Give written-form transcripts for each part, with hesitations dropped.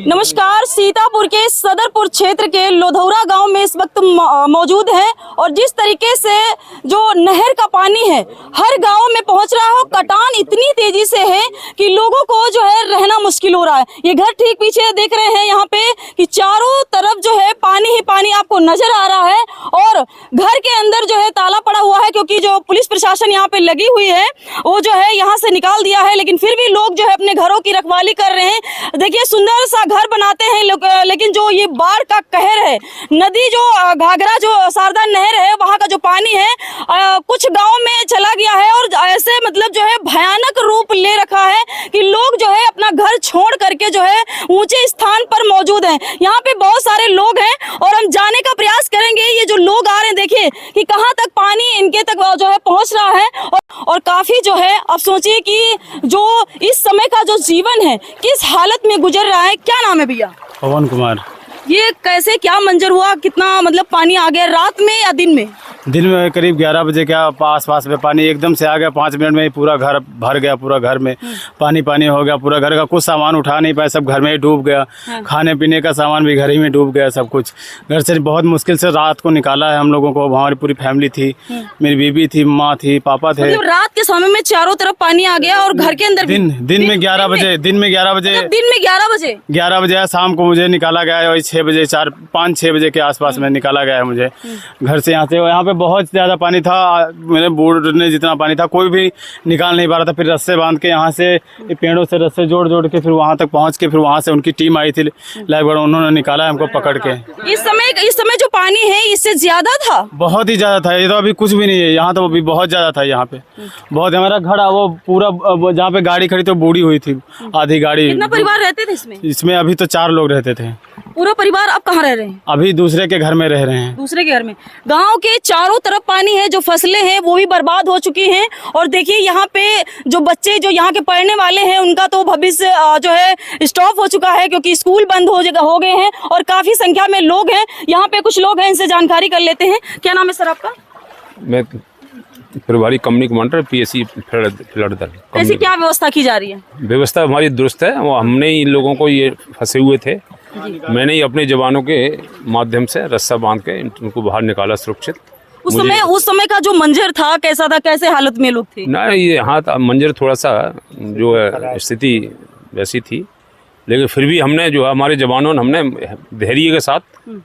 नमस्कार, सीतापुर के सदरपुर क्षेत्र के लोधौरा गांव में इस वक्त मौजूद हैं और जिस तरीके से जो नहर का पानी है हर गांव में पहुंच रहा है, कटान इतनी तेजी से है कि लोगों को जो है रहना मुश्किल हो रहा है। ये घर ठीक पीछे देख रहे हैं यहाँ पे कि चारों तरफ जो है पानी ही पानी आपको नजर आ रहा है और घर के अंदर जो है ताला पड़ा हुआ है, क्योंकि जो पुलिस प्रशासन यहाँ पे लगी हुई है वो जो है यहाँ से निकाल दिया है, लेकिन फिर भी लोग जो है अपने घरों की रखवाली कर रहे हैं। देखिए, सुंदर सा घर बनाते हैं लोग, लेकिन जो ये बाढ़ का कहर है, नदी जो घाघरा जो शारदा नहर है वहाँ का जो पानी है कुछ गाँव में चला गया है और ऐसे मतलब जो है भयानक रूप ले रखा है कि लोग जो है अपना घर छोड़ करके जो है ऊंचे स्थान पर मौजूद हैं। यहाँ पे बहुत सारे लोग हैं और हम जाने का प्रयास करेंगे ये जो लोग आ रहे हैं, देखिए कि कहाँ तक पानी इनके तक जो है पहुँच रहा है और काफी जो है अब सोचिए कि जो इस समय का जो जीवन है किस हालत में गुजर रहा है। क्या नाम है भैया? पवन कुमार। ये कैसे क्या मंजर हुआ, कितना मतलब पानी आ गया, रात में या दिन में? दिन में करीब 11 बजे के आस-पास में पानी एकदम से आ गया। 5 मिनट में ही पूरा घर भर गया, पूरा घर में पानी पानी हो गया। पूरा घर का कुछ सामान उठा नहीं पाए, सब घर में ही डूब गया। खाने पीने का सामान भी घर ही में डूब गया सब कुछ। घर से बहुत मुश्किल से रात को निकाला है हम लोगों को। हमारी पूरी फैमिली थी, मेरी बीबी थी, माँ थी, पापा थे। मतलब रात के समय में चारों तरफ पानी आ गया और घर के अंदर दिन में 11 बजे दिन में 11 बजे शाम को मुझे निकाला गया है। 6 बजे 5-6 बजे के आसपास में निकाला गया है मुझे घर से। यहाँ पे बहुत ज्यादा पानी था, मेरे बूढ़ने जितना पानी था, कोई भी निकाल नहीं पा रहा था। फिर रस्से बांध के यहाँ से पेड़ों से रस्से जोड़ के फिर वहाँ तक पहुँच के फिर वहाँ से उनकी टीम आई थी लाइफ गार्ड, उन्होंने निकाला हमको पकड़ के। इस समय जो पानी है इससे ज्यादा था? बहुत ही ज्यादा था। ये तो अभी कुछ भी नहीं है यहाँ, तो अभी बहुत ज्यादा था यहाँ पे। बहुत हमारा घर वो पूरा जहाँ पे गाड़ी खड़ी तो बूढ़ी हुई थी आधी गाड़ी। कितना परिवार रहते थे इसमें? अभी तो 4 लोग रहते थे। पूरा परिवार अब कहाँ रह रहे हैं? अभी दूसरे के घर में रह रहे हैं। दूसरे के घर में। गांव के चारों तरफ पानी है, जो फसलें हैं वो भी बर्बाद हो चुकी हैं और देखिए यहाँ पे जो बच्चे जो यहाँ के पढ़ने वाले हैं उनका तो भविष्य जो है स्टॉप हो चुका है, क्योंकि स्कूल बंद हो गए हैं और काफी संख्या में लोग हैं। यहाँ पे कुछ लोग हैं, इनसे जानकारी कर लेते हैं। क्या नाम है सर आपका? मैं प्रभारी कंपनी कमांडर PSC फ्लड दल। ऐसी क्या व्यवस्था की जा रही है? व्यवस्था हमारी दुरुस्त है। वो हमने इन लोगों को, ये फंसे हुए थे, मैंने ही अपने जवानों के माध्यम से रस्सा बांध के उनको बाहर निकाला सुरक्षित। उस समय का जो मंजर था कैसा था, कैसे हालत में लोग थे? ना, ये हाँ मंजर थोड़ा सा जो है स्थिति वैसी थी, लेकिन फिर भी हमने जो है हमारे जवानों ने हमने धैर्य के साथ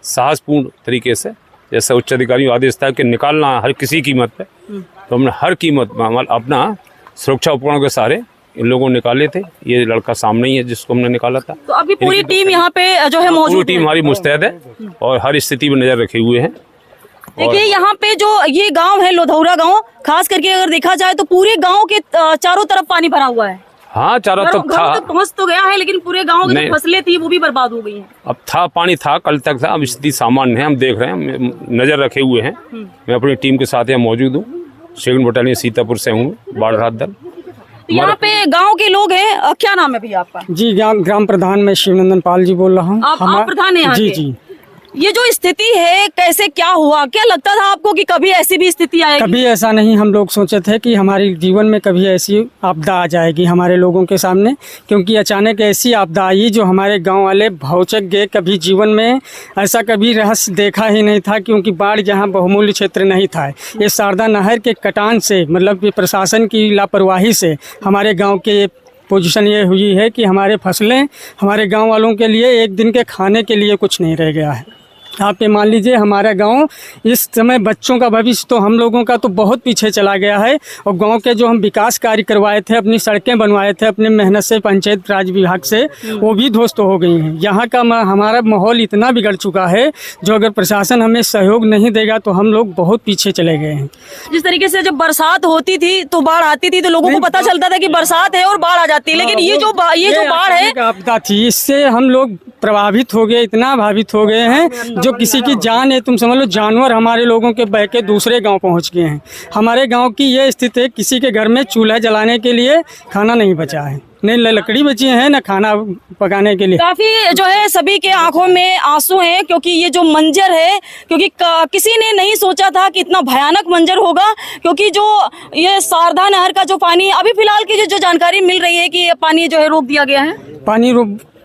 साहसपूर्ण तरीके से, जैसा उच्च अधिकारियों आदेश था कि निकालना हर किसी कीमत पे, तो हमने हर कीमत में अपना सुरक्षा उपकरणों के सहारे इन लोगों ने निकाले थे। ये लड़का सामने ही है जिसको हमने निकाला था। तो अभी पूरी टीम यहाँ पे जो है मौजूद है? पूरी टीम हमारी मुस्तैद है और हर स्थिति में नजर रखे हुए हैं। देखिए यहाँ पे जो ये गांव है लोधौरा गांव, खास करके अगर देखा जाए तो पूरे गांव के चारों तरफ पानी भरा हुआ है। हाँ, चारों तरफ था। पहुँच तो गया है, लेकिन पूरे गांव की जो फसलें थी वो भी बर्बाद हो गई हैं। अब था, पानी था, कल तक था, अब स्थिति सामान्य है। हम देख रहे हैं, नजर रखे हुए हैं। मैं अपनी टीम के साथ यहाँ मौजूद हूँ। 2nd बटालियन सीतापुर से हूँ, बाढ़ राहत दल। यहाँ पे गांव के लोग हैं। क्या नाम है भैया आपका? जी, ग्राम प्रधान मैं शिवनंदन पाल जी बोल रहा हूँ। आप प्रधान है यहाँ के? जी। ये जो स्थिति है कैसे क्या हुआ, क्या लगता था आपको कि कभी ऐसी भी स्थिति आएगी? कभी ऐसा नहीं हम लोग सोचे थे कि हमारे जीवन में कभी ऐसी आपदा आ जाएगी हमारे लोगों के सामने, क्योंकि अचानक ऐसी आपदा आई जो हमारे गांव वाले भौचक गए। कभी जीवन में ऐसा कभी रहस्य देखा ही नहीं था, क्योंकि बाढ़ यहाँ बहुमूल्य क्षेत्र नहीं था। ये शारदा नहर के कटान से, मतलब कि प्रशासन की लापरवाही से हमारे गाँव के पोजीशन ये हुई है कि हमारे फसलें, हमारे गांव वालों के लिए एक दिन के खाने के लिए कुछ नहीं रह गया है। आप ये मान लीजिए हमारा गांव इस समय बच्चों का भविष्य तो हम लोगों का तो बहुत पीछे चला गया है और गांव के जो हम विकास कार्य करवाए थे, अपनी सड़कें बनवाए थे अपने मेहनत से पंचायत राज विभाग से, वो भी ध्वस्त हो गई हैं। यहाँ का हमारा माहौल इतना बिगड़ चुका है, जो अगर प्रशासन हमें सहयोग नहीं देगा तो हम लोग बहुत पीछे चले गए हैं। जिस तरीके से जब बरसात होती थी तो बाढ़ आती थी तो लोगों को पता चलता था कि बरसात है और बाढ़ आ जाती है, लेकिन ये जो बाढ़ है आपदा थी, इससे हम लोग प्रभावित हो गए, इतना भावित हो गए हैं जो किसी की जान है, तुम समझ लो जानवर हमारे लोगों के बह के दूसरे गांव पहुंच गए हैं। हमारे गांव की ये स्थिति है, किसी के घर में चूल्हा जलाने के लिए खाना नहीं बचा है। नहीं लकड़ी बची है न खाना पकाने के लिए। काफी जो है सभी के आंखों में आंसू हैं, क्योंकि ये जो मंजर है, क्योंकि किसी ने नहीं सोचा था कि इतना भयानक मंजर होगा। क्योंकि जो ये शारदा नहर का जो पानी अभी फिलहाल की जो जानकारी मिल रही है कि ये पानी जो है रोक दिया गया है, पानी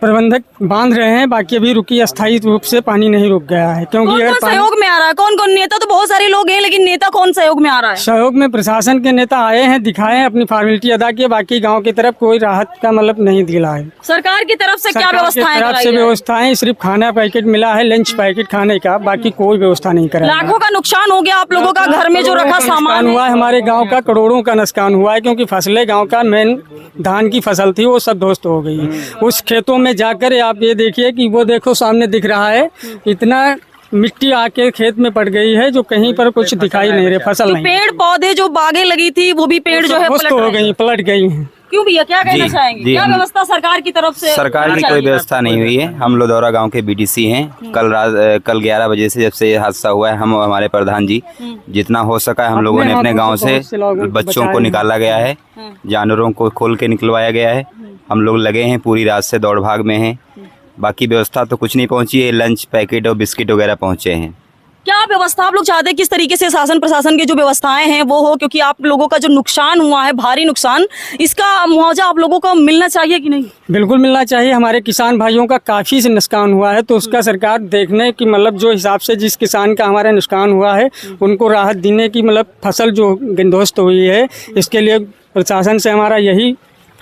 प्रबंधक बांध रहे हैं, बाकी अभी रुकी अस्थायी रूप से पानी नहीं रुक गया है। क्योंकि कौन अगर कौन सहयोग में आ रहा है, कौन कौन नेता तो बहुत सारे लोग हैं, लेकिन नेता कौन सहयोग में आ रहा है? सहयोग में प्रशासन के नेता आए हैं, दिखाए हैं, अपनी फॉर्मेलिटी अदा की, बाकी गांव की तरफ कोई राहत का मतलब नहीं दिला है। सरकार की तरफ से क्या सरकार की व्यवस्थाएं तरफ कराई से जा रही हैं? व्यवस्थाएं सिर्फ खाना पैकेट मिला है, लंच पैकेट खाने का, बाकी कोई व्यवस्था नहीं करा। लाखों का नुकसान हो गया आप लोगों का, घर में जो रखा सामान हुआ है। है, हमारे गांव का करोड़ों का नुकसान हुआ है, क्योंकि फसलें गांव का मेन धान की फसल थी, वो सब ध्वस्त हो गई। उस खेतों में जाकर आप ये देखिए कि वो देखो सामने दिख रहा है, इतना मिट्टी आके खेत में पड़ गई है जो कहीं पर कुछ दिखाई नहीं रही, फसल नहीं। पेड़ पौधे जो बागें लगी थी वो भी पेड़ जो है ध्वस्त हो गई, पलट गई हैं। क्यों भैया, क्या कहना जी, चाहेंगे? जी, क्या हम- व्यवस्था सरकार की तरफ से? सरकार की कोई व्यवस्था नहीं हुई है। हम लोधौरा गांव के बीडीसी हैं। कल 11 बजे से जब से ये हादसा हुआ है, हम हमारे प्रधान जी जितना हो सका है हम लोगों ने अपने गांव से बच्चों को निकाला गया है, जानवरों को खोल के निकलवाया गया है। हम लोग लगे हैं, पूरी रात से दौड़ भाग में हैं। बाकी व्यवस्था तो कुछ नहीं पहुंची है, लंच पैकेट और बिस्किट वगैरह पहुंचे हैं। क्या व्यवस्था आप लोग चाहते हैं, किस तरीके से शासन प्रशासन की जो व्यवस्थाएं हैं वो हो? क्योंकि आप लोगों का जो नुकसान हुआ है, भारी नुकसान, इसका मुआवजा आप लोगों को मिलना चाहिए कि नहीं? बिल्कुल मिलना चाहिए। हमारे किसान भाइयों का काफ़ी से नुकसान हुआ है, तो उसका सरकार देखने की मतलब जो हिसाब से जिस किसान का हमारा नुकसान हुआ है उनको राहत देने की मतलब फसल जो ध्वस्त हुई है, इसके लिए प्रशासन से हमारा यही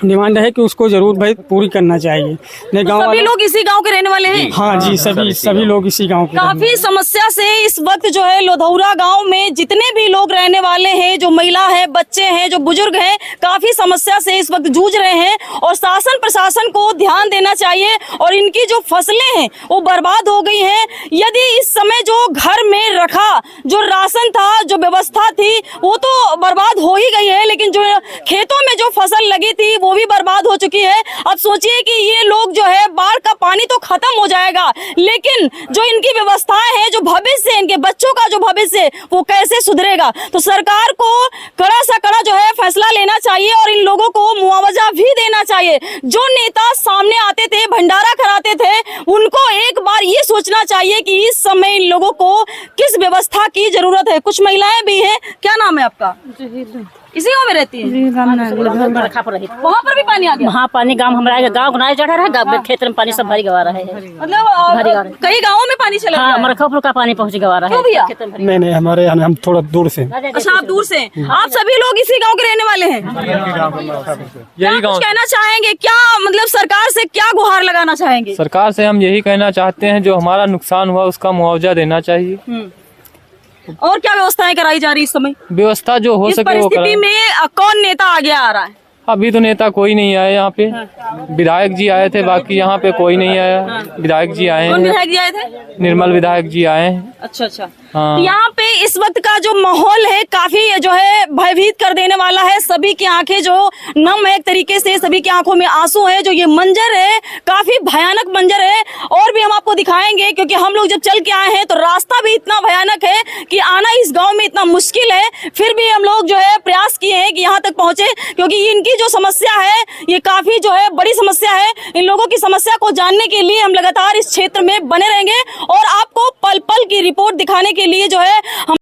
डिमांड है कि उसको जरूर भाई पूरी करना चाहिए। नहीं गाँव सभी लोग इसी गांव के रहने वाले हैं? हाँ जी, सभी लोग इसी गांव के रहने वाले काफी समस्या से इस वक्त जो है लोधौरा गांव में जितने भी लोग रहने वाले हैं, जो महिला है, बच्चे हैं, जो बुजुर्ग हैं, काफी समस्या से इस वक्त जूझ रहे हैं। और शासन प्रशासन को ध्यान देना चाहिए। और इनकी जो फसलें हैं वो बर्बाद हो गई हैं। यदि इस समय जो घर में रखा जो राशन था, जो व्यवस्था थी, वो तो बर्बाद हो ही गई है, लेकिन जो खेतों में जो फसल लगी थी वो भी बर्बाद हो चुकी है। अब सोचिए कि ये लोग जो है, बाढ़ का पानी तो खत्म हो जाएगा, लेकिन जो इनकी व्यवस्थाएं हैं, जो भविष्य है, इनके बच्चों का जो भविष्य है, वो कैसे सुधरेगा? तो सरकार को कड़ा सा कड़ा जो है फैसला लेना चाहिए और इन लोगों को मुआवजा भी देना चाहिए। जो नेता सामने आते थे, भंडारा कराते थे, उनको एक बार ये सोचना चाहिए कि इस समय इन लोगों को किस व्यवस्था की जरूरत है। कुछ महिलाएं भी हैं। क्या नाम है आपका? इसी गाँव में रहती है? वहाँ पर भी पानी आ गया? वहाँ पानी गाँव हमारा गाँव गुनाए चढ़ा रहा है, खेत में पानी सब भरी गवा रहा है। मतलब कई गाँवों में पानी चला हाँ, गया है? हमारा खपड़ का पानी पहुँच गवा रहा क्यों है। भैया? खेतन भरी। नहीं हमारे यहाँ हम थोड़ा दूर से। अच्छा, आप दूर से हैं। आप सभी लोग इसी गांव के रहने वाले हैं? क्या कुछ कहना चाहेंगे? क्या मतलब सरकार से क्या गुहार लगाना चाहेंगे? सरकार से हम यही कहना चाहते हैं, जो हमारा नुकसान हुआ उसका मुआवजा देना चाहिए। और क्या व्यवस्थाएं कराई जा रही इस समय? व्यवस्था जो हो इस सके वो परिस्थिति करें। में कौन नेता आगे आ रहा है? अभी तो नेता कोई नहीं आया यहाँ पे। विधायक जी आए थे, बाकी यहाँ पे कोई नहीं आया। विधायक जी आए कौन हैं, विधायक जी आए थे? निर्मल विधायक जी आए हैं। अच्छा अच्छा। हाँ। यहाँ पे इस वक्त का जो माहौल है काफी जो है भयभीत कर देने वाला है। सभी की आंखें जो नम है, एक तरीके से सभी की आंखों में आंसू है। जो ये मंजर है काफी भयानक मंजर है, और भी हम आपको दिखाएंगे, क्योंकि हम लोग जब चल के आए हैं तो रास्ता भी इतना भयानक है कि आना इस गाँव में इतना मुश्किल है। फिर भी हम लोग जो है प्रयास किए हैं कि यहाँ तक पहुंचे, क्योंकि इनकी जो समस्या है ये काफी जो है बड़ी समस्या है। इन लोगों की समस्या को जानने के लिए हम लगातार इस क्षेत्र में बने रहेंगे और आपको पल पल की रिपोर्ट दिखाने के लिए जो है हम